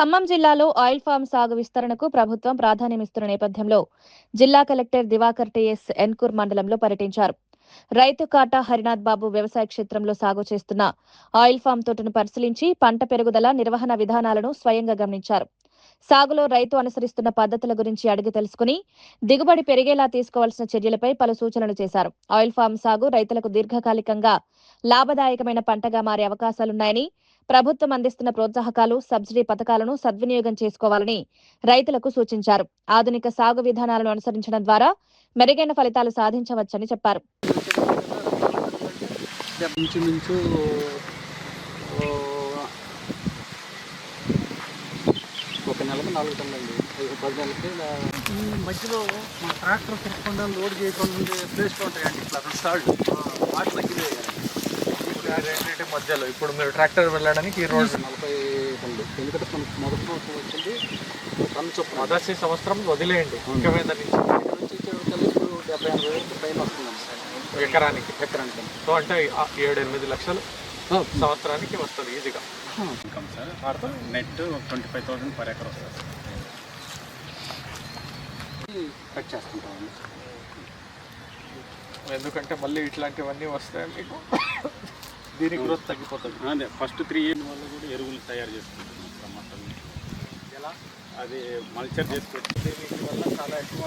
ఖమ్మం జిల్లాలో oil form సాగు విస్తరణకు ప్రభుత్వం ప్రాధాన్యమిస్తున్న నేపథ్యంలో జిల్లా కలెక్టర్ దివాకర్ టీఎస్ ఎన్కూర్ మండలంలో పర్యటించారు. రైతు కాటా హరినాథ్ బాబు వ్యవసాయ క్షేత్రంలో సాగు చేస్తున్న ఆయిల్ ఫామ్ తోటను పరిశీలించి పంట పెరుగుదల నిర్వహణ విధానాలను స్వయంగా గమనించారు. సాగులో రైతు అనుసరిస్తున్న పద్ధతుల గురించి అడిగి తెలుసుకుని దిగుబడి పెరిగేలా తీసుకోవాల్సిన చర్యలపై పలు సూచనలు చేశారు. ఆయిల్ ఫామ్ సాగు రైతులకు దీర్ఘకాలికంగా లాభదాయకమైన పంటగా మారే అవకాశాలున్నాయని, ప్రభుత్వం అందిస్తున్న ప్రోత్సాహకాలు, సబ్సిడీ పథకాలను సద్వినియోగం చేసుకోవాలని రైతులకు సూచించారు. ఆధునిక సాగు విధానాలను అనుసరించడం ద్వారా మెరుగైన ఫలితాలు సాధించవచ్చని చెప్పారు. ఒక నెలకు 4 టన్నులండి, 10 నెలలకి. ఈ మధ్యలో మా ట్రాక్టర్ తిరగకుండా లోడ్ చేయకుండా ఉండే ప్లేస్లో ఉంటాయండి, ఇట్లా 2 స్టాళ్ళు వాటి మధ్యలో రెండింటి మధ్యలో. ఇప్పుడు మీరు ట్రాక్టర్ వెళ్ళడానికి ఈ రోడ్డు 40 టన్నులు. ఎందుకంటే మనకు మొదటి సంవత్సరం వచ్చింది టన్ను చొప్పున. మొదటి సంవత్సరం వదిలేయండి, ఇంకా మీద నుంచి ఇప్పుడు 70-80 వేలకు పైన వస్తుందండి ఎకరానికి. సో అంటే 7-8 లక్షలు సంవత్సరానికి వస్తుంది ఈజీగా. Income sir net 25,000 per acre వస్తుంది సార్. కట్ చేసుకుంటామండి, ఎందుకంటే మళ్ళీ ఇట్లాంటివన్నీ వస్తాయి మీకు, దీని గ్రోత్ తగ్గిపోతుంది. అదే ఫస్ట్ 3 ఇయర్స్ వల్ల కూడా ఎరువులు తయారు చేసుకుంటున్నాం సార్. మొత్తం ఎలా అది మల్చర్ చేసుకుంటాం. దీని వల్ల చాలా ఎక్కువ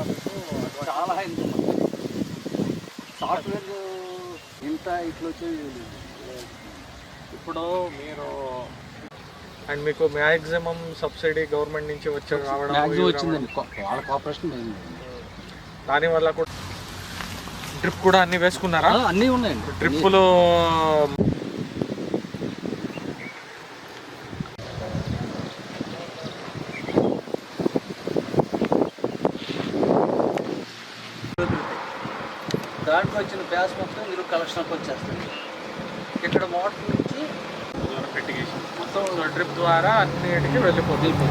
చాలా సాఫ్ట్వేర్ ఇంత ఇట్లా వచ్చేది. ఇప్పుడు మీరు అండ్ మీకు మ్యాక్సిమం సబ్సిడీ గవర్నమెంట్ నుంచి రావడం వచ్చిందండి, వాళ్ళ కోఆపరేషన్ దానివల్ల కూడా. డ్రిప్ కూడా అన్ని వేసుకున్నారా? అన్నీ ఉన్నాయండి డ్రిప్పులు. దాంట్లో వచ్చిన బ్యాస్ మొత్తం మీరు కలెక్షన్కి వచ్చేస్తుంది. ఇక్కడ మోటార్ నుంచి మొత్తం డ్రిప్ ద్వారా అన్నిటికీ వెళ్ళిపోతుంది.